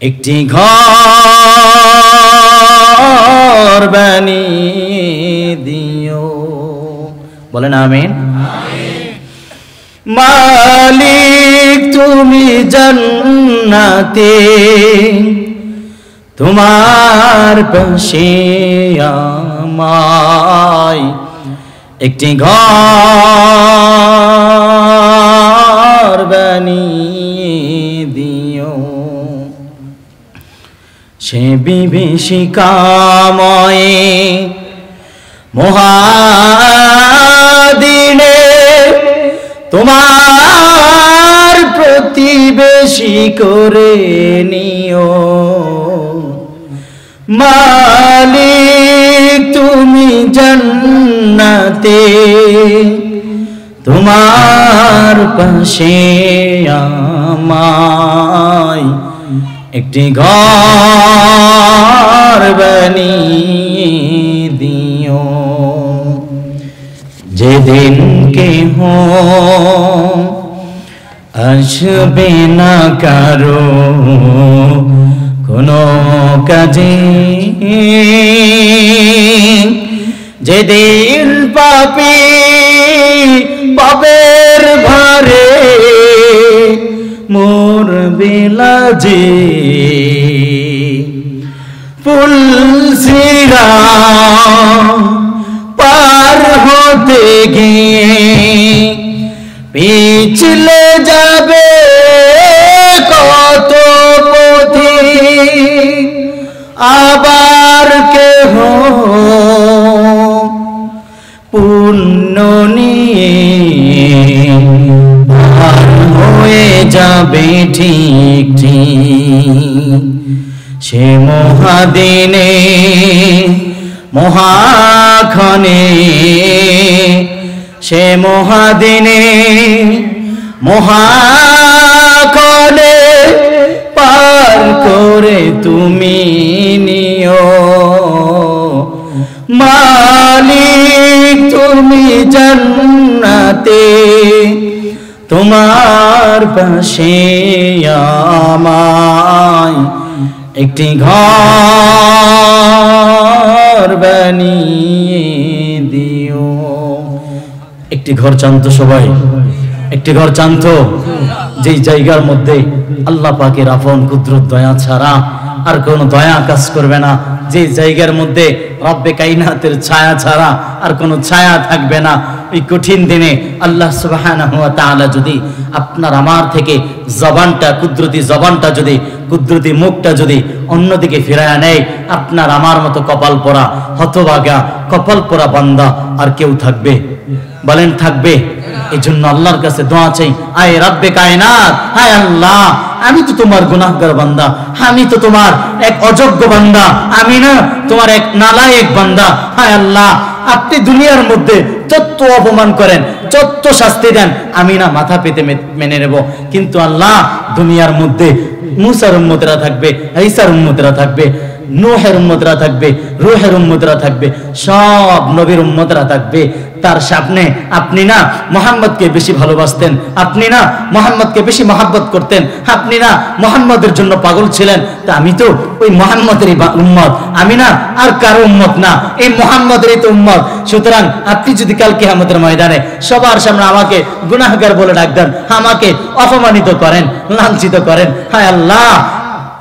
একটি ঘর বানিয়ে দিও, বলেন আমিন। মালিক তুমি জান্নাতে তোমার পাশে আমায় একটি ঘর বানিয়ে দিও। সে বিভীষিকাময়ে মহাদিনে তোমার প্রতিবেশী করে নিও। মালিক তুমি জান্নাতে তোমার পাশে আমায় একটি ঘর বানিয়ে দিও। যেদিন কেহ আসবে না কারো কোনো কাজে, যেদিন পাপী পাপের ভারে মরবে লাজে, ফুলসিরা পার হতে গিয়ে পিছলে যাবে কত পথি, আবার কেহ পুণ্য নিয়ে পার হয়ে যাবে ঠিক ঠিক। সে মহাদিনে মহাক্ষণে, সে মহাদিনে মহাক্ষণে পার করে তুমি নিও। মালিক তুমি জান্নাতে তোমার পাশে আমায় একটি ঘর বানিয়ে দিও। একটি ঘর চান্ত সবাই, একটি ঘর চান্ত যেই জায়গার মধ্যে আল্লাহ পাকের আপন কুদরত দয়া ছাড়া আর কোনো দয়া কাজ করবে না, যে জায়গার মধ্যে রব্বে কায়নাতের ছায়া ছাড়া আর কোনো ছায়া থাকবে না। এই কঠিন দিনে আল্লাহ সুবহানাহু ওয়া তাআলা যদি আপনার আমার থেকে জবানটা, কুদরতি জবানটা যদি, কুদরতি মুখটা যদি অন্যদিকে ফিরায়া নেয়, আপনার আমার মতো কপাল পোড়া হতভাগা কপাল পোড়া বান্দা আর কেউ থাকবে? বলেন থাকবে? এই জন্য আল্লাহর কাছে দোয়া চাই, আয় রব্বে কায়নাত, হায় আল্লাহ আমি তো তোমার গুনাহগার বান্দা, আমি তো তোমার এক অযোগ্য বান্দা, আমি না তোমার এক নালায়েক বান্দা। হায় আল্লাহ আপনি দুনিয়ার মধ্যে যত অপমান করেন, যত শাস্তি দেন, আমি না মাথা পেতে মেনে নেব। কিন্তু আল্লাহ দুনিয়ার মধ্যে মুসার উম্মতরা থাকবে, ঈসার উম্মতরা থাকবে, নূহের উম্মতরা থাকবে, রূহের উম্মতরা থাকবে, সব নবীর উম্মতরা থাকবে। তার সামনে আপনি না মুহাম্মদকে বেশি ভালোবাসতেন, আপনি না মুহাম্মদকে বেশি মহব্বত করতেন, আপনি না মুহাম্মদের জন্য পাগল ছিলেন। তা আমি তো ওই মুহাম্মদেরই উম্মত, আমি না আর কারো উম্মত না, এই মুহাম্মদেরই তো উম্মত। সুতরাং আপনি যদি কাল কিয়ামতের ময়দানে সবার সামনে আমাকে গুনাহগার বলে ডাক দেন, আমাকে অপমানিত করেন, লাঞ্ছিত করেন, হায় আল্লাহ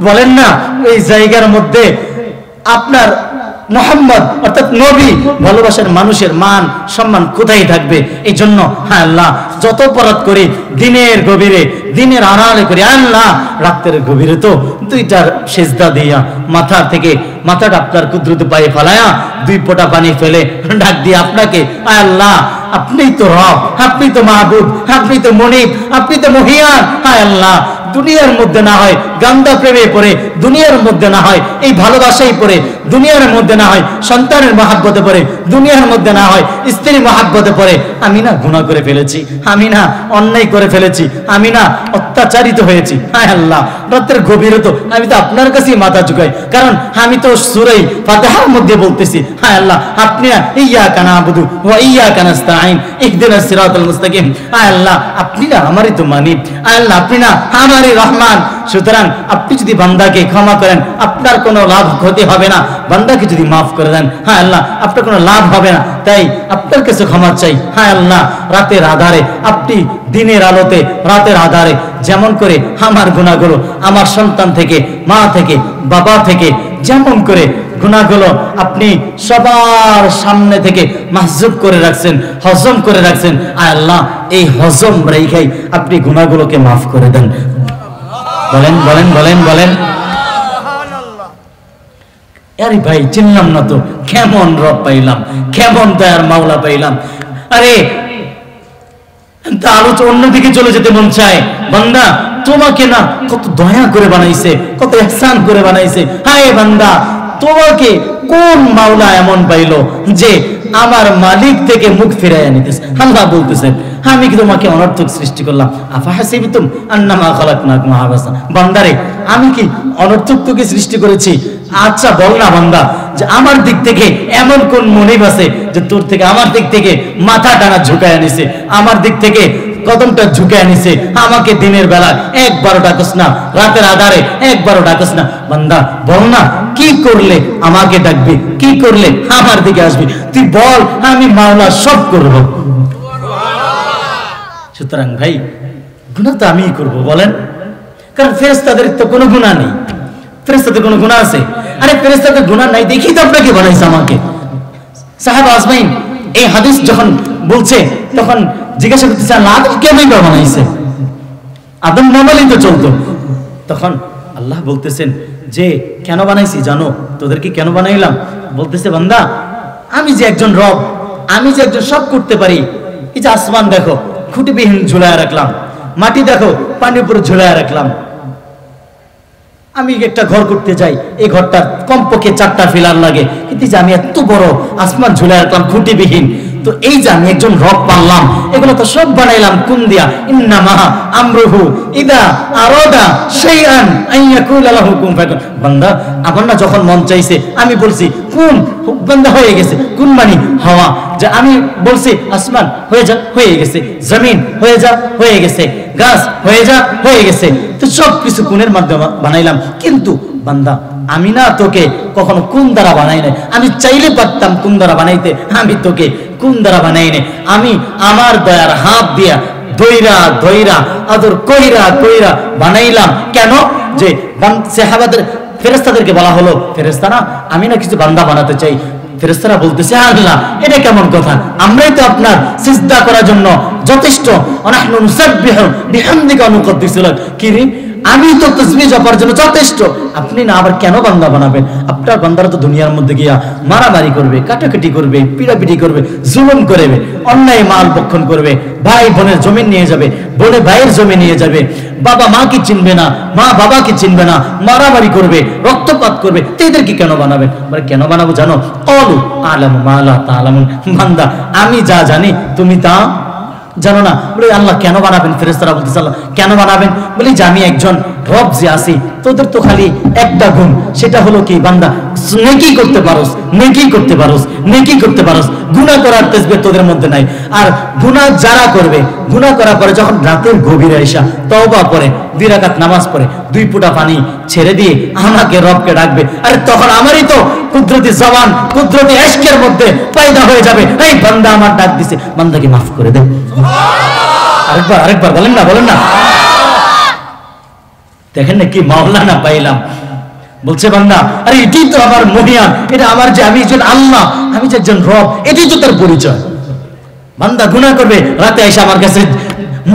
বলেন না এই জায়গার মধ্যে আপনার মুহাম্মদ অর্থাৎ নবী ভালোবাসার মানুষের মান সম্মান কোথায় থাকবে? এই জন্য হ্যাঁ আল্লাহ যত অপরাধ করি দিনের গভীরে, দিনের আড়ালে করি, আল্লাহ রাতের গভীরে তো দুইটার সেজদা দিয়া মাথা থেকে মাথাটা আপনার কুদরতে পায়ে ফেলায়া দুই ফোঁটা পানি ফেলে ডাক দিয়ে আপনাকে, আল্লাহ আপনিই তো রব, আপনি তো মাহবুব, আপনি তো মনিব, আপনি তো মহিয়ান। হায় আল্লাহ দুনিয়ার মধ্যে না হয় গান্দা প্রেমে পড়ে, দুনিয়ার মধ্যে না হয় এই ভালোবাসাই পড়ে, দুনিয়ার মধ্যে না হয় সন্তানের মহাব্বতে পড়ে, দুনিয়ার মধ্যে না হয় স্ত্রীর মহাব্বতে পড়ে, আমি না গুনাহ করে ফেলেছি, আমি না অন্যায় করে ফেলেছি, আমি না অত্যাচারিত হয়েছি। হায় আল্লাহ রাতের গভীরে তো আমি তো আপনার কাছেই মাথা ঝুঁকাই, কারণ আমি তো সূরা ফাতিহার মধ্যে বলতেছি, হায় আল্লাহ আপনি না ইয়্যাকা না'বুদু ওয়া ইয়্যাকা নাস্তাঈন ইহদিনাস সিরাতাল মুস্তাকিম। হায় আল্লাহ আপনি না আমারই তো মালিক, হায় আল্লাহ আপনি না আমার আমারই রহমান। সুতরাং আপনি যদি বান্দাকে ক্ষমা করেন আপনার কোনো লাভ ক্ষতি হবে না, বান্দাকে যদি মাফ করে দেন হ্যাঁ আল্লাহ আপনার কোনো লাভ হবে না। তাই আপনার কাছে ক্ষমা চাই। হ্যাঁ আল্লাহ রাতের আধারে আপনি দিনের আলোতে রাতের আধারে যেমন করে আমার গুনাহগুলো আমার সন্তান থেকে মা থেকে বাবা থেকে যেমন করে গুনাহগুলো আপনি সবার সামনে থেকে মাহজুব করে রাখছেন, হজম করে রাখছেন, আয় আল্লাহ এই হজম রেখাই আপনি গুনাহগুলোকে মাফ করে দেন। বলেন বলেন বলেন বলেন। আরে ভাই চিনলাম না তো, কেমন রব পাইলাম, কেমন দয়ার মাওলা পাইলাম। আরে আলোচনা অন্যদিকে চলে যেতে মন চায়। বান্দা তোমাকে না কত দয়া করে বানাইছে, কত ইহসান করে বানাইছে। হায় বান্দা তোমাকে কোন মাওলা এমন পাইলো যে আমার মালিক থেকে মুখ ফিরাইয়া নিতেছে। আল্লাহ বলতেছেন আমি কি তোমাকে অনর্থক সৃষ্টি করলাম? আফাহাসিবতুম আন্নামা খালাকনাকুম আবাসা। বান্দারে আমি কি অনর্থক তোকে সৃষ্টি করেছি? আচ্ছা বল না বান্দা যে আমার দিক থেকে এমন কোন মনিব আছে যে তোর থেকে আমার দিক থেকে মাথা টানা ঝুঁকায় নিছে, আমার দিক থেকে কদমটা ঝুঁকে আনিছে, আমাকে দিনের বেলা একবারও ডাকস না, রাতের আধারে একবারও ডাকস না। বান্দা বল না কি করলে আমাকে ডাকবি, কি করলে আমার দিকে আসবি? তুই বল আমি মাওলা সব করব। সুতরাং ভাই গুনাহ তো আমিই করব বলেন, কারণ ফেরেশতাদের তো কোনো গুনাহ নেই। ফেরেশতাদের কোনো গুনাহ আছে? আরে ফেরেশতাদের গুনাহ নাই দেখি তো আপনাকে বানাইছে আমাকে। সাহাবা আজমাইন এই হাদিস যখন বলছে তখন জিজ্ঞাসা করতেছে আল্লাহ আদম কেমন বানাইছে? আদম নরমালি তো চলতো। তখন আল্লাহ বলতেছেন যে কেন বানাইছি জানো? তোদেরকে কেন বানাইলাম? বলতেছে বান্দা আমি যে একজন রব, আমি যে একজন সব করতে পারি। এই যে আসমান দেখো খুঁটিবিহীন ঝুলায় রাখলাম, মাটি দেখো পানির উপরে ঝুলায় রাখলাম। আমি একটা ঘর করতে যাই, এই ঘরটার কমপক্ষে 4টা পিলার লাগে, কিন্তু যে আমি এত বড় আসমান ঝুলায় রাখলাম খুঁটিবিহীন। তো এই যে আমি একজন রব পারলাম, এগুলো তো সব বানাইলাম কোন দিয়া? ইন্নামা আমরুহু ইদা আরাদা শাইআন আন ইয়াকুলা লাহু কুন ফায়াকুন। বান্দা আমার না যখন মন চাইছে আমি বলছি কুন, বান্দা হয়ে গেছে। কুন মানে হাওয়া, যে আমি বলছি আসমান হয়ে যা, হয়ে গেছে। জমিন হয়ে যা, হয়ে গেছে। গাছ হয়ে যা, হয়ে গেছে। তো সব কিছু কুনের মাধ্যমে বানাইলাম। কিন্তু বান্দা আমি না তোকে কখনো কোন দ্বারা বানাই নাই। আমি চাইলে পারতাম কোন দ্বারা বানাইতে, আমি তোকে কোন দ্বারা বানাই নাই। আমি আমার দয়ার হাত দিয়া ধইরা ধইরা আদর কইরা কইরা বানাইলাম। কেন? যে সাহাবাদের ফেরেশতাদেরকে বলা হলো ফেরেশতা না আমি না কিছু বান্দা বানাতে চাই। ফেরেশতারা বলতেছে আল্লাহ এটা কেমন কথা? আমরাই তো আপনার সিজদা করার জন্য যথেষ্ট। ওয়ানাহনু নুসাব্বিহু বিহামদিকা ওয়া নুকদ্দিসু লাক। কি রে আমি তো তাসবিহ জপার জন্য যথেষ্ট, আপনি না আবার কেন বান্দা বানাবেন? আপনার বান্দারা তো দুনিয়ার মধ্যে গিয়া মারামারি করবে, কাটাকাটি করবে, পিটাপিটি করবে, জুলুম করবে, অন্যায় মাল বক্ষণ করবে, ভাই বোনের জমি নিয়ে যাবে, বোনে ভাইয়ের জমি নিয়ে যাবে, বাবা মাকে চিনবে না, মা বাবাকে চিনবে না, মারামারি করবে, রক্তপাত করবে। তো এদেরকে কেন বানাবেন? মানে কেন বানাবো জানো? অলু আলামু মা লা তা'লামুন। বান্দা আমি যা জানি তুমি তা জানো না। বলে আল্লাহ কেন বানাবেন? ফেরেশতারা বলতেছে আল্লাহ কেন বানাবেন? বলি যে আমি একজন রব যে আছি, তোদের তো খালি একটা গুণ, সেটা হলো কি বান্দা নেকি করতে পারোস, নেকি করতে পারোস, নেকি করতে পারোস। গুনাহ করার তাসবিহ তোদের মধ্যে নাই। আর গুনাহ যারা করবে, গুনাহ করার পরে যখন রাতের গভীরে এসা তওবা করে 2 রাকাত নামাজ পড়ে 2 ফোঁটা পানি ছেড়ে দিয়ে আমাকে রবকে ডাকবে, আরে তখন আমারই তো কুদরতি জবান কুদরতি ইশকের মধ্যে পয়দা হয়ে যাবে, এই বান্দা আমার ডাক দিছে, বান্দাকে মাফ করে দে। আরেকবার আরেকবার বলেন না, বলেন না। দেখেন না কি মাওলানা পাইলাম। বলছে বান্দা আরে এটাই তো আমার মহিয়ান, এটা আমার যে আমি একজন আল্লাহ, আমি যে একজন রব, এটাই তো তার পরিচয়। বান্দা গুনাহ করবে, রাতে এসে আমার কাছে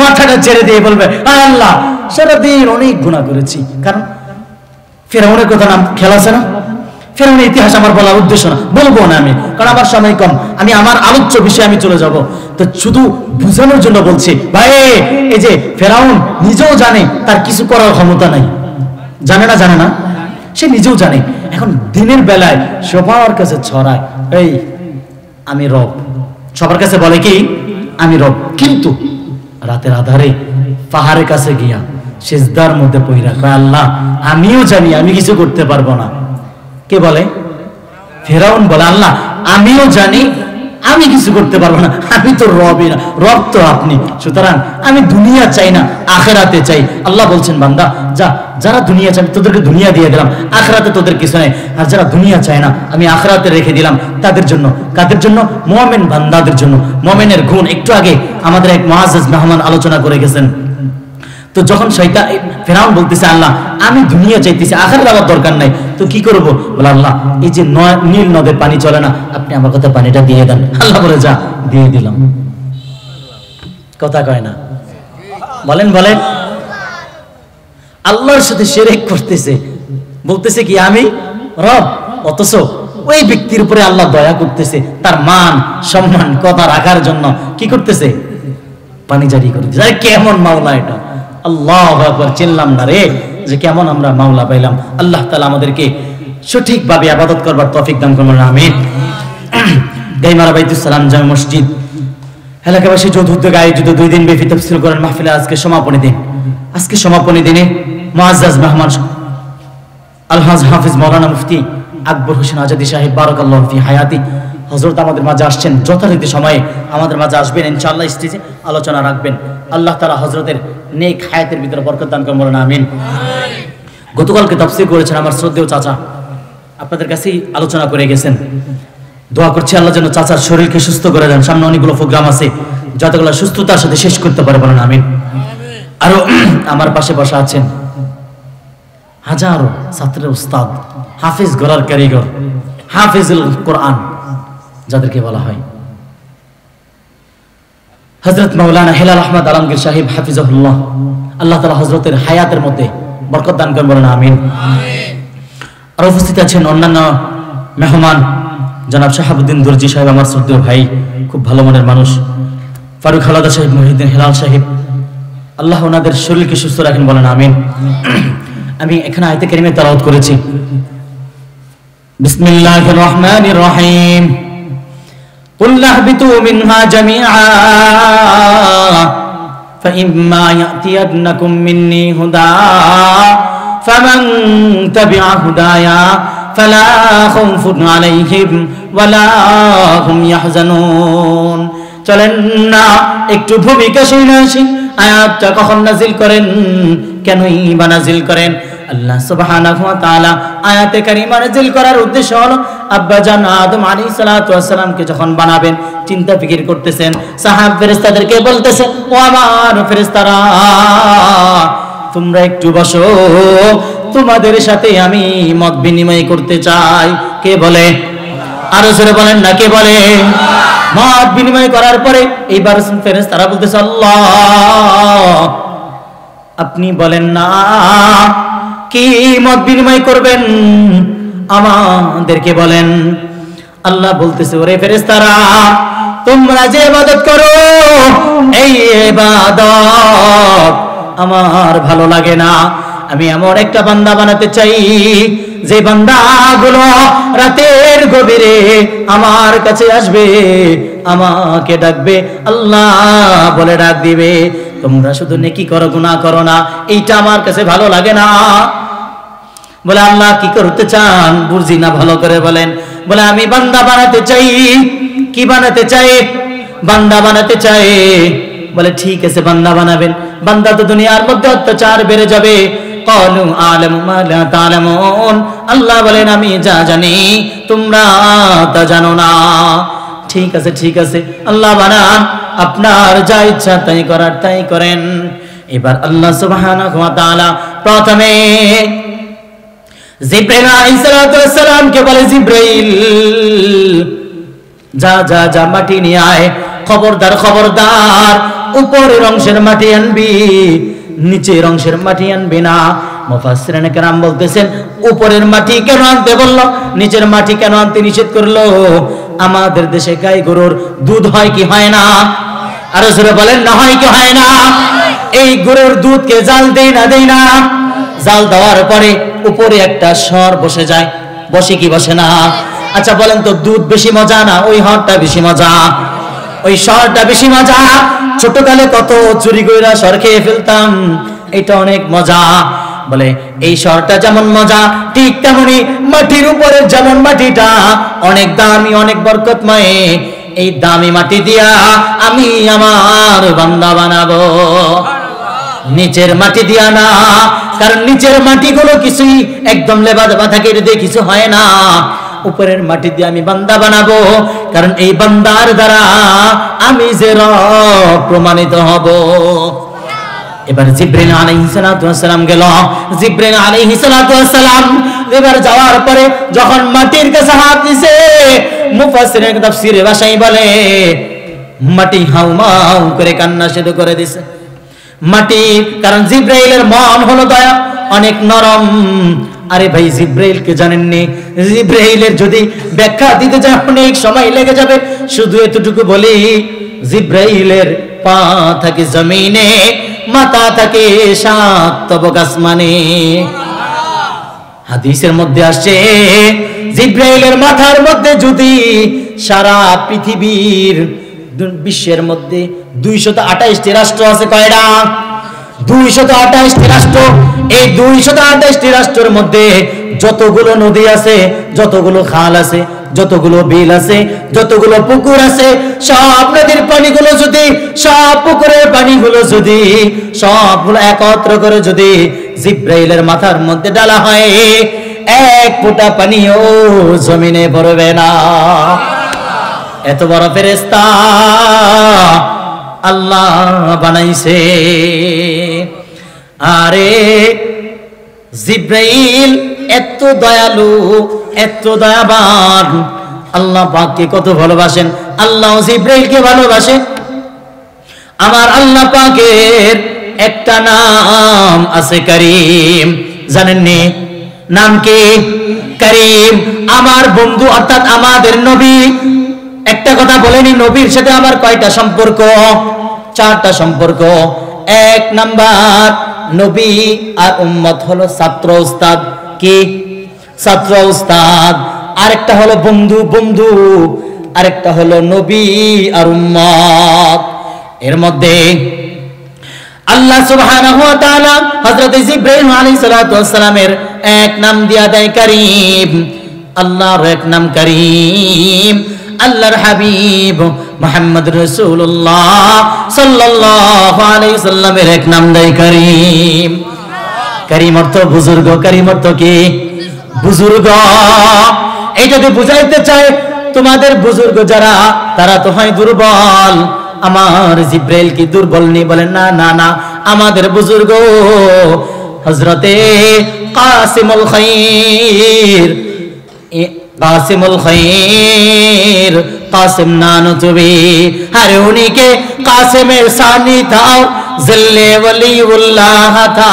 মাথাটা ছেড়ে দিয়ে বলবে আল্লাহ সারাদিন অনেক গুনাহ করেছি। কারণ ফেরাউনের কথা নাম খেলা আছে না? ফেরাউনের ইতিহাস আমার বলার উদ্দেশ্য না, বলবো না আমি, কারণ আমার সময় কম। আমি আমার আলোচ্য বিষয়ে আমি চলে যাব। তো শুধু বুঝানোর জন্য বলছি ভাই, এই যে ফেরাউন নিজেও জানে তার কিছু করার ক্ষমতা নাই। জানে না? জানে না? সে নিজেও জানে। এখন দিনের বেলায় সবার কাছে ছড়ায় এই আমি রব, সবার কাছে বলে কি আমি রব, কিন্তু রাতের আধারে পাহাড়ের কাছে গিয়া সিজদার মধ্যে পইরা কয় আল্লাহ আমিও জানি আমি কিছু করতে পারবো না। কে বলে? ফেরাউন বলে আল্লাহ আমিও জানি আমি কিছু করতে পারবো না, আমি তো রবই না, রব তো আপনি। সুতরাং আমি দুনিয়া চাই না, আখেরাতে চাই। আল্লাহ বলছেন বান্দা যা, যারা দুনিয়া চাই তোদেরকে দুনিয়া দিয়ে দিলাম, আখেরাতে তোদের কিছু নেই। আর যারা দুনিয়া চায় না আমি আখেরাতে রেখে দিলাম তাদের জন্য। কাদের জন্য? মুমিন বান্দাদের জন্য। মুমিনের গুণ একটু আগে আমাদের এক মুআজ্জাজ মেহমান আলোচনা করে গেছেন। তো যখন শয়তান ফেরাউন বলতেছে আল্লাহ আমি দুনিয়া চাইতেছি, আখেরাত আমার দরকার নাই, তো কি করব? বলে আল্লাহ এই যে নীল নদের পানি চলে না, আপনি আমার কথা পানিটা দিয়ে দেন। আল্লাহ বলে যা, দিয়ে দিলাম। কথা কয় না, বলেন বলেন। আল্লাহর সাথে শিরক করতেছে, বলতেছে কি আমি রব, অথচ ওই ব্যক্তির উপরে আল্লাহ দয়া করতেছে, তার মান সম্মান কথা রাখার জন্য কি করতেছে? পানি জারি করতেছে। আরে কেমন মাওলা এটা! আল্লাহু আকবার, চিনলাম না রে যে কেমন আমরা মাওলা পাইলাম। আল্লাহ তাআলা আমাদেরকে সঠিকভাবে ইবাদত করবার তৌফিক দান করুন, আমিন। গাইমারা বাইতুস সালাম জামে মসজিদ এলাকাবাসী যৌথ উদ্যোগে আয়োজিত 2 দিন ব্যাপী তাফসীর কোরআন মাহফিলে আজকে সমাপনী দিন। আজকে সমাপনী দিনে মুআজ্জাজ মেহমান আলহাজ হাফিজ মাওলানা মুফতি আকবর হোসেন আজাদী সাহেব বারাকাল্লাহু ফি হায়াতি হযরত আমাদের মাঝে আসছেন। যথারীতি সময়ে আমাদের মাঝে আসবেন, ইনশাআল্লাহ স্টেজে আলোচনা রাখবেন। আল্লাহ তাআলা হযরতের নেক হায়াতের ভিতরে বরকত দান করুন, বলুন আমিন। গতকালকে তাফসীর করেছেন আমার শ্রদ্ধেয় চাচা, আপনাদের কাছেই আলোচনা করে গেছেন। দোয়া করছি আল্লাহ যেন চাচার শরীরকে সুস্থ করে দেন। সামনে অনেকগুলো প্রোগ্রাম আছে, যতগুলো সুস্থতার সাথে শেষ করতে পারে, বলুন আমিন। আরো আমার পাশে বসা আছেন হাজারো ছাত্রের উস্তাদ, হাফিজ গড়ার কারিগর, হাফিজুল কোরআন যাদেরকে বলা হয়, হযরত মাওলানা হেলাল আহমদ আলমগীর সাহেব হাফিজাহুল্লাহ। আল্লাহ তাআলা হযরতের হায়াতের মধ্যে বরকত দান করুন, বলেন আমিন। আর উপস্থিত আছেন অন্যান্য মেহমান, জনাব শাহাবুদ্দিন দর্জি সাহেব, আমার শ্রদ্ধেয় ভাই, খুব ভালো মনের মানুষ, ফারুক হালাদা সাহেব, মহিউদ্দিন হেলাল সাহেব, আল্লাহ ওনাদের শরীরকে সুস্থ রাখেন, বলেন আমিন। আমি এখানে আয়াতে কারিমে তেলাওয়াত করেছি, বিসমিল্লাহির রহমানির রহিম, কুল নাহবিতু মিনহা জামিআ ফাইম্মা ইয়াতিয়ান্নাকুম মিন্নী হুদা ফামান তাবিআ হুদায়া ফালা খাউফুন আলাইহিম ওয়ালা হুম ইয়াহজানুন। চলেন না একটু ভূমিকা শুনে আসি। আয়াতটা কখন নাজিল করেন, কেনই বা নাজিল করেন? আল্লাহ সুবহানাহু ওয়া তাআলা আয়াতে কারিমা নাজিল করার উদ্দেশ্য হলো আব্বাজান আদম আলাইহিস সালাতু ওয়াস সালামকে যখন বানাবেন চিন্তা ফিকির করতেছেন, সাহাব ফেরেশতাদেরকে বলতেছেন ও আমার ফেরেশতারা তোমরা একটু বসো, তোমাদের সাথে আমি মত বিনিময় করতে চাই। কে বলে? আরো জোরে বলেন না, কে বলে? মত বিনিময় করার পরে এইবার ফেরেশতারা বলতেছে আল্লাহ আপনি বলেন না কি মত বিনিময় করবেন, আমাদেরকে বলেন। আল্লাহ বলতেছে ওরে ফেরেশতারা তোমরা যে ইবাদত করো এই ইবাদত আমার ভালো লাগে না। আমি এমন একটা বান্দা বানাতে চাই যে বান্দাগুলো রাতের গভীরে আমার কাছে আসবে, আমাকে ডাকবে, আল্লাহ বলে ডাক দিবে। তোমরা শুধু নেকি করো, গুনাহ করো না, এইটা আমার কাছে ভালো লাগে না। বলে আল্লাহ কি করতে চান বুঝি না, ভালো করে বলেন। বলে আমি বান্দা বানাতে চাই। কি বানাতে চাই? বান্দা বানাতে চাই। বলে ঠিক আছে বান্দা বানাবেন। বান্দা তো দুনিয়ার মধ্যে অত্যাচার বেড়ে যাবে। ক্বালু আ'লামু মা লা তা'লামুন, আল্লাহ বলেন আমি যা জানি তোমরা তা জানো না। ঠিক আছে ঠিক আছে আল্লাহ বানান, আপনার যা ইচ্ছা তাই করার তাই করেন। এবার আল্লাহ সুবহানাহু ওয়া তাআলা প্রথমে জিবরাইল আলাইহিস সালামকে বলে জিবরাইল যা যা যা মাটি নিয়ে আয়। খবরদার খবরদার উপরের অংশের মাটি আনবি, নিচের অংশের মাটি আনবি না। মুফাসসিরিনে কেরাম বলতেছেন উপরের মাটি কেন আনতে বললো, নিচের মাটি কেন আনতে নিষেধ করলো? আমাদের দেশে গাই গরুর দুধ হয় কি হয় না? আরো জোরে বলেন না, হয় কি হয় না? এই গরুর দুধকে জাল দেই না দেই না? জাল দেওয়ার পরে উপরে একটা সর বসে যায়, বসে কি বসে না? আচ্ছা বলেন তো দুধ বেশি মজা না ওই হরটা বেশি মজা? ওই সরটা বেশি মজা। ছোটকালে কত চুরি কইরা সর খেয়ে ফেলতাম, এটা অনেক মজা। বলে এই সরটা যেমন মজা ঠিক তেমনি মাটির উপরে যেমন মাটিটা অনেক দামি অনেক বরকতময়, এই দামি মাটি দিয়া আমি আমার বান্দা বানাবো, নিচের মাটি দিয়া না। কারণ নিচের মাটিগুলো কিছুই একদম লেবাদেবা থাকে, এটা দিয়ে কিছু হয় না। উপরের মাটি দিয়ে আমি বান্দা বানাবো, কারণ এই বান্দার দ্বারা আমি যে রব প্রমাণিত হব। এবার জিবরিল আলাইহিস সালাতু ওয়াস সালাম গেল। জিবরিল আলাইহিস সালাতু ওয়াস সালাম এবার যাওয়ার পরে যখন মাটির কাছে হাত দিছে, মুফাসসিরিন তাফসীরে ভাষায় বলে মাটি হাউমাউ করে কান্না শুরু করে দিছে। মাটি, কারণ জিবরাইলের মন হলো দয়া, অনেক নরম। আরে ভাই জিবরাইলকে জানেননি? জিবরাইলের যদি ব্যাখ্যা দিতে যায় অনেক সময় লেগে যাবে। শুধু এতটুকু বলি, জিবরাইলের পা থাকে জমিনে, মাথা থাকে সাত তবক আসমানে। হাদিসের মধ্যে আসছে জিবরাইলের মাথার মধ্যে যদি সারা পৃথিবীর বিশ্বের মধ্যে 228টি রাষ্ট্র আছে। কয়টা? 228টি রাষ্ট্র। এই 228টি রাষ্ট্রের মধ্যে যতগুলো নদী আছে, যতগুলো খাল আছে, যতগুলো বিল আছে, যতগুলো পুকুর আছে, সব নদীর পানিগুলো যদি, সব পুকুরের পানিগুলো যদি সবগুলো একত্র করে যদি জিবরাইলের মাথার মধ্যে ডালা হয়, এক ফোঁটা পানিও জমিনে পড়বে না। এত বড় ফেরেশতা আল্লাহ বানাইছে। আরে জিবরাইল এত দয়ালু, এত দয়াবান, আল্লাহ পাককে কত ভালোবাসেন। আল্লাহ জিবরাইলকে ভালোবাসে। আমার আল্লাহ পাকের একটা নাম আছে করিম, জানেননি? নাম কি? করিম। আমার বন্ধু অর্থাৎ আমাদের নবী একটা কথা বলেনি, নবীর সাথে আমার কয়টা সম্পর্ক? 4টা সম্পর্ক। 1 নাম্বার, নবী আর উম্মত হলো ছাত্র উস্তাদ। কি? ছাত্র উস্তাদ। আরেকটা হলো বন্ধু বন্ধু, আরেকটা হলো নবী আর উম্মত। এর মধ্যে আল্লাহ সুবহানাহু ওয়া তাআলা হযরত জিবরাইল আলাইহিস সালাতু ওয়াস সালামের এক নাম দিয়া দেয় করিম। আল্লাহর এক নাম করিম। আল্লাহর হাবিব মুহাম্মদ রাসূলুল্লাহ সাল্লাল্লাহু আলাইহি সাল্লামের এক নাম দেয় করিম। করিম অর্থ বুজুর্গ। করিম অর্থ কি? বুজুর্গ। এই যদি বুঝাইতে চাই তোমাদের বুজুর্গ যারা, তারা তো হয় দুর্বল। আমার জিবরাইল কি দুর্বল নেই? বলেন না না না, আমাদের বুজুর্গ হযরতে কাসিমুল খায়র, কাসিমুল খায়র, কাসিম নানতুবি। আরে উনিকে কাসিমের সানি था, जिल्ले वलीउल्लाह था।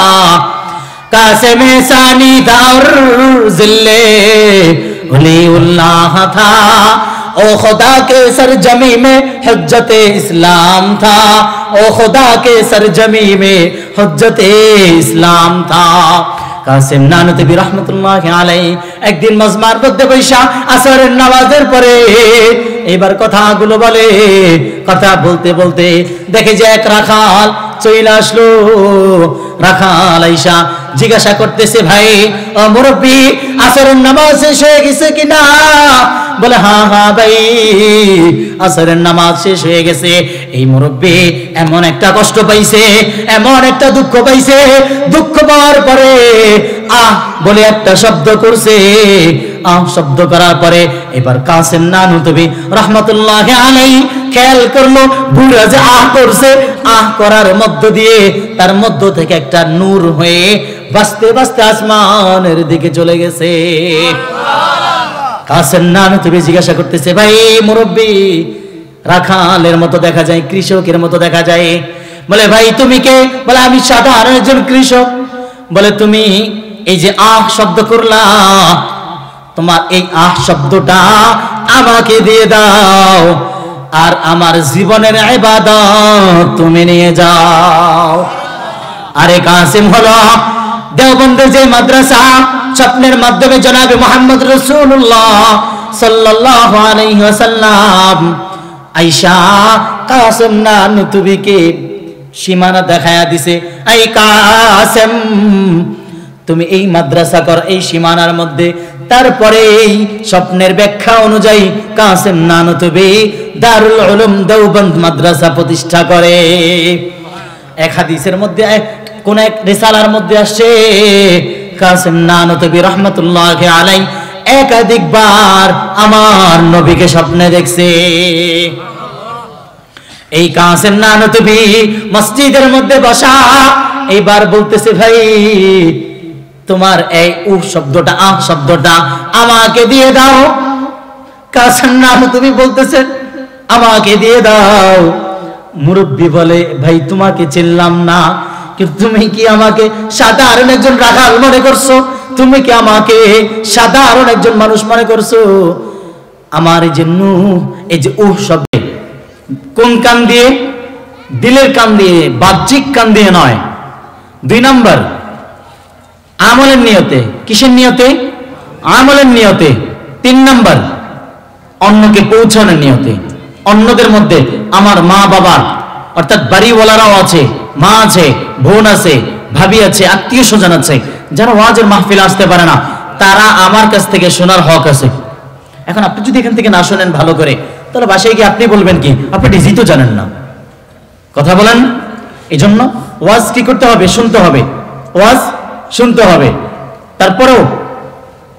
कासिम सानी था और जिल्ले वलीउल्लाह था। ओ खुदा के सरजमी में हुज्जत इस्लाम था। ओ खुदा के सरजमी में हुज्जत इस्लाम था। কাসিম নানতুবি রাহমাতুল্লাহি আলাইহি একদিন মজমার মধ্যে বৈশা আসরের নামাজের পরে এবার কথাগুলো বলে। কথা বলতে বলতে দেখে যে এক রাখাল চলে আসলো। রাখাল আয়েশা জিজ্ঞাসা করতেছে, ভাই ও মুরব্বি, আসরের নামাজ শেষ হয়ে গেছে কিনা? বলে হ্যাঁ হ্যাঁ ভাই, আসরের নামাজ শেষ হয়ে গেছে। এই মুরব্বি এমন একটা কষ্ট পাইছে, এমন একটা দুঃখ পাইছে। দুঃখ পাওয়ার পরে আহ বলে একটা শব্দ করছে। আহ শব্দ করার পরে এবার কাসিম নানতুবি রাহমাতুল্লাহি আলাইহি খেয়াল করলো, বুড়া যে আহ করছে, আহ করার মধ্য দিয়ে তার মধ্য থেকে একটা নূর হয়ে বাঁচতে বাঁচতে আসমানের দিকে চলে গেছে। কাসিম নানতুবি জিজ্ঞাসা করতেছে, ভাই মুরব্বি, রাখালের মতো দেখা যায়, কৃষকের মতো দেখা যায়। বলে ভাই তুমি কে? বলে আমি সাধারণ একজন কৃষক। বলে তুমি এই যে আহ শব্দ করলা, তোমার এই আহ শব্দটা আমাকে দিয়ে দাও, আর আমার জীবনের ইবাদত তুমি নিয়ে যাও। আরে কাসিম হলো দেওবন্দের যে মাদ্রাসা, স্বপ্নের মাধ্যমে জনাবে মুহাম্মদ রাসূলুল্লাহ সাল্লাল্লাহু আলাইহি ওয়াসাল্লাম আয়েশা কাসিম নানতুবিকে সীমানা দেখায়া দিছে। এই কাসিম, তুমি এই মাদ্রাসা কর, এই সীমানার মধ্যে তারপরে এই স্বপ্নের ব্যাখ্যা অনুযায়ী কাসেম নানতুবি দারুল উলুম দেওবন্দ মাদ্রাসা প্রতিষ্ঠা করে। এক হাদিসের মধ্যে কোন এক রিসালার মধ্যে আসছে কাসেম নানতুবি রাহমাতুল্লাহি আলাইহি একাধিকবার আমার নবীকে স্বপ্নে দেখছে। এই কাসেম নানতুবি মসজিদের মধ্যে বসা এইবার বলতেছে, ভাই তোমার এই শব্দটা শব্দটা আমাকে দিয়ে দাও। কাসেম নানতুবি বলতেছেন, আমাকে দিয়ে দাও। মুরব্বী বলে, ভাই তোমাকে চিনলাম না, কিন্তু তুমি কি আমাকে সাধারণ একজন রাখাল মনে করছো? তুমি কি আমাকে সাধারণ একজন মানুষ মনে করছো? আমার এই যে এই যে শব্দে কোন কান দিয়ে? দিলের কান দিয়ে, বাহ্যিক কান দিয়ে নয়। 2 নম্বর আমলের নিয়তে। কিসের নিয়তে? আমলের নিয়তে। 3 নম্বর অন্যকে পৌঁছানোর নিয়তে। অন্যদের মধ্যে আমার মা বাবা অর্থাৎ বাড়িওয়ালারাও আছে, মা আছে, বোন আছে, ভাবি আছে, আত্মীয় স্বজন আছে, যারা ওয়াজের মাহফিল আসতে পারে না, তারা আমার কাছ থেকে শোনার হক আছে। এখন আপনি যদি এখান থেকে না শোনেন ভালো করে, তাহলে বাসায় গিয়ে আপনি বলবেন কি? আপনি নিজেই তো জানেন না। কথা বলেন। এই জন্য ওয়াজ কি করতে হবে? শুনতে হবে। ওয়াজ শুনতে হবে। তারপরেও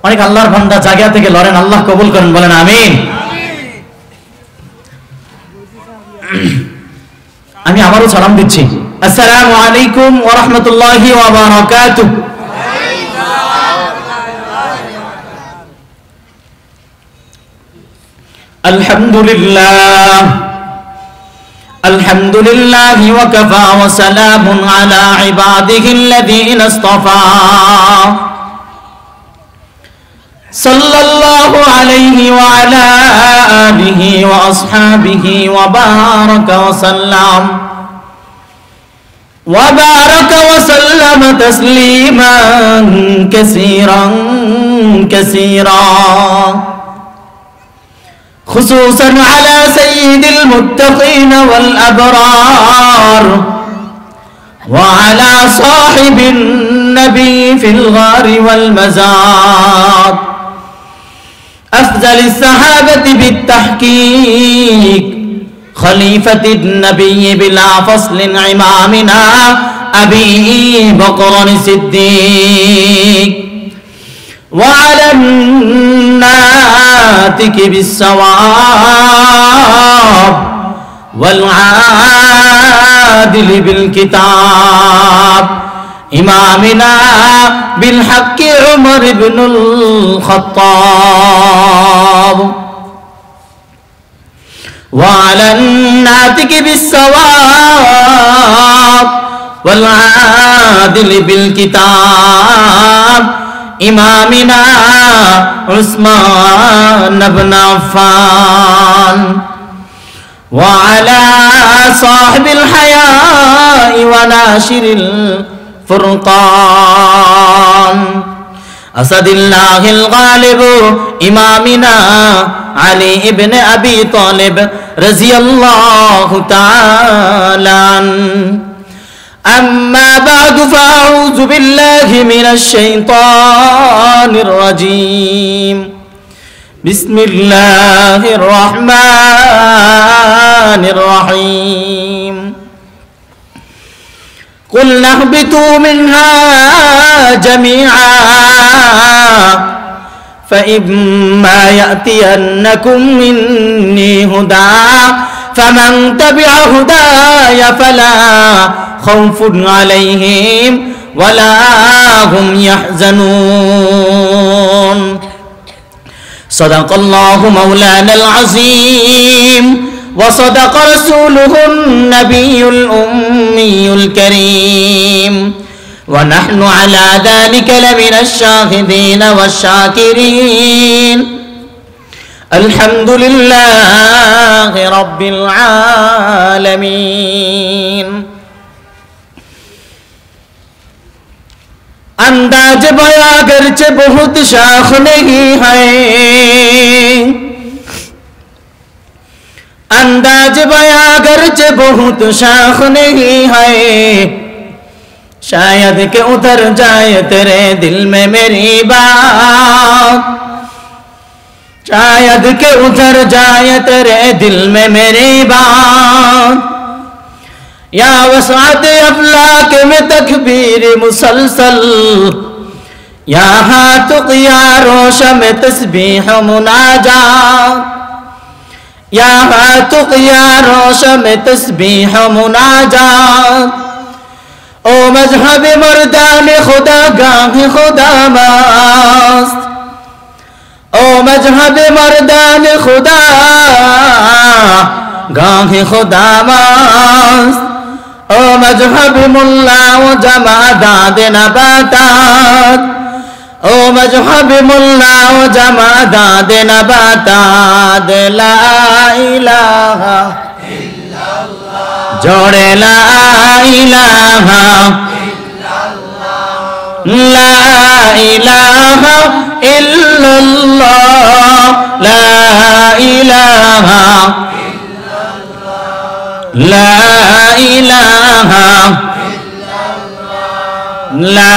অনেক আল্লাহর বান্দা জায়গা থেকে লড়েন, আল্লাহ কবুল করেন, বলেন আমিন। আমি আবারও সালাম দিচ্ছি। আসসালামু আলাইকুম ওয়া রাহমাতুল্লাহি ওয়া বারাকাতুহু। আলহামদুলিল্লাহ আলহামদুলিল্লাহি ওয়া কাফা ওয়া সালামুন আলা ইবাদিহিল্লাযীনা ইসতাফা সাল্লাল্লাহু আলাইহি ওয়া আলা আলিহি ওয়া আসহাবিহি ওয়া বারাকা ওয়া সাল্লাম ওয়া বারাকা ওয়া সাল্লাম তাসলিমান কাসীরান কাসীরা خصوصا على سيد المتقين والأبرار وعلى صاحب النبي في الغار والمزار أفضل الصحابة بالتحقيق خليفة النبي بلا فصل إمامنا أبي بكر الصديق وعلى الناتك بالصواب والعادل بالكتاب إمامنا بالحق عمر بن الخطاب وعلى الناتك بالصواب والعادل بالكتاب إمامنا عثمان بن عفان وعلى صاحب الحياء وناشر الفرقان أسد الله الغالب إمامنا علي بن أبي طالب رضي الله تعالى عنه أما بعد فأعوذ بالله من الشيطان الرجيم بسم الله الرحمن الرحيم قلنا اهبطوا منها جميعا فإما يأتينكم مني هدى فمن تبع هداي فلا خوف عليهم ولا هم يحزنون صدق الله مولانا العظيم وصدق رسوله النبي الأمي الكريم ونحن على ذلك لمن الشاهدين والشاكرين الحمد لله رب العالمين अंदाज बया गर्च बहुत शाख नहीं है अंदाज बया गर्च बहुत शाख नहीं है शायद के उतर जाए तेरे दिल में मेरी बात, शायद के उतर जाए तेरे दिल में मेरी बात। या वसात अफलाक में तकबीर मुसलसल, या हाथुक या रोश में तस्बीह मुनाजात, या हाथुक या रोश में तस्बीह मुनाजात। ओ मजहब मर्दान खुदा गाह खुदा मस्त, ओ मजहब मर्दान खुदा गाह खुदा मस्त। ओ मजहब मुल्ला व जमादाद नबातात, ओ मजहब मुल्ला व जमादाद नबातात। ला इलाहा इल्लल्लाह, जोड़े ला इलाहा इल्लल्लाह, ला इलाहा इल्लल्लाह, ला इलाहा ला इलाहा ला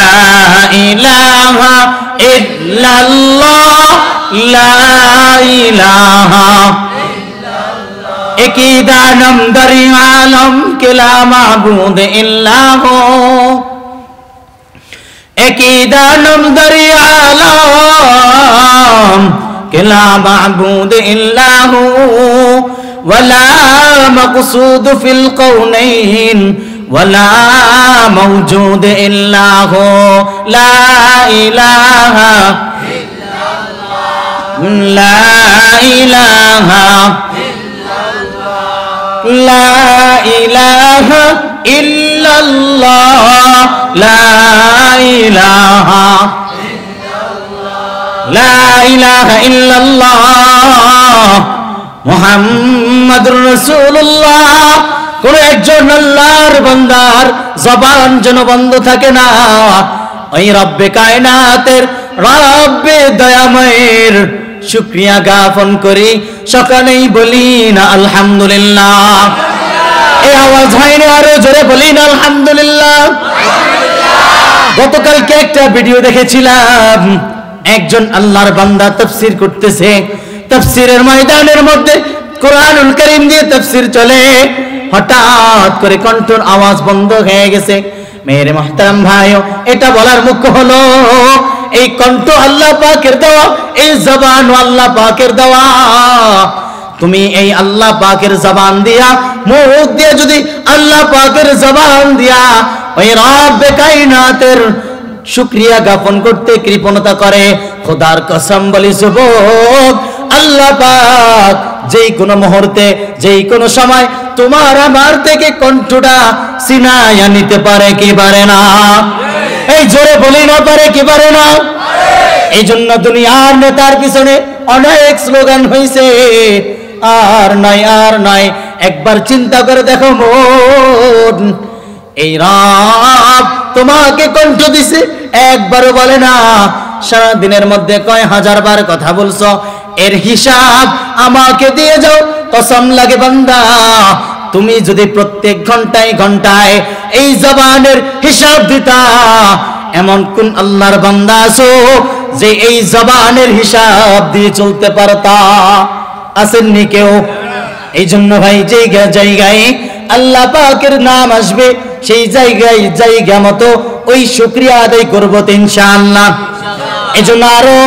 इलाहा इल्लल्लाह, ला इलाहा। एक ही दानम दरी आलम के ला माबूद इल्ला हो, एक ही दानम दरी आलम के ला माबूद इल्ला हो। वला मक़सूद फिल कौनैन वला मौजूद इल्ला हो। ला इलाहा इल्लल्लाह, ला इलाहा इल्लल्लाह, ला इलाहा इल्लल्लाह, ला इलाहा इल्लल्लाह, ला इलाहा इल्लल्लाह मुहम्मदुर রাসূলুল্লাহ। কোন একজন আল্লাহর বান্দার জবান যেন বন্ধ থাকে না, ওই রব্বে কায়নাতের রব্বে দয়াময়ের শুকরিয়া জ্ঞাপন করি, সকালেই বলি না আলহামদুলিল্লাহ। এই আওয়াজ হয় না, আরো জোরে বলি না আলহামদুলিল্লাহ। গতকালকে একটা ভিডিও দেখেছিলাম, একজন আল্লাহর বান্দা তাফসীর করতেছে, তাফসীরের ময়দানের মধ্যে কোরআনুল কারীম দিয়ে তাফসীর চলে, হঠাৎ করে কণ্ঠর আওয়াজ বন্ধ হয়ে গেছে। মেরে মুহতারাম ভাইও, এটা বলার মুখ্য হলো এই কণ্ঠ আল্লাহ পাকের দেওয়া, এই জবান আল্লাহ পাকের দেওয়া। তুমি এই আল্লাহ পাকের জবান দিয়া, মুখ দিয়ে যদি আল্লাহ পাকের জবান দিয়া ওই রব্বে কায়নাতের শুকরিয়া জ্ঞাপন করতে কৃপণতা করে, খোদার কসম বলি যুবক, আল্লাহ পাক যেই কোনো মুহূর্তে যেই কোনো সময় তোমার আমার থেকে কণ্ঠটা ছিনাইয়া নিতে পারে কি পারে না? এই জোরে বলি না, পারে কি পারে না? এই জন্য দুনিয়ার নেতার পিছনে অনেক স্লোগান হয়েছে, আর নাই আর নাই। একবার চিন্তা করে দেখো মন, এই রব তোমাকে কণ্ঠ দিছে, একবারও বলে না। সারা দিনের মধ্যে কয় হাজার বার কথা বলছো, এর হিসাব আমাকে দিয়ে যাও। কসম লাগে বান্দা, তুমি যদি প্রত্যেক ঘন্টায় ঘন্টায় এই জবানের হিসাব দিতা, এমন কোন আল্লাহর বান্দা আছো যে এই জবানের হিসাব দিয়ে চলতে পারতা? আসেননি কেউ? এই জন্য ভাই, জায়গায় আল্লাহ পাকের নাম আসবে, সেই জায়গায় জায়গা মতো ওই শুকরিয়া আদায় করবো তো ইনশাআল্লাহ। এই জন্য আরো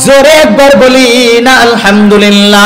জোরে একবার বলি না আলহামদুলিল্লাহ।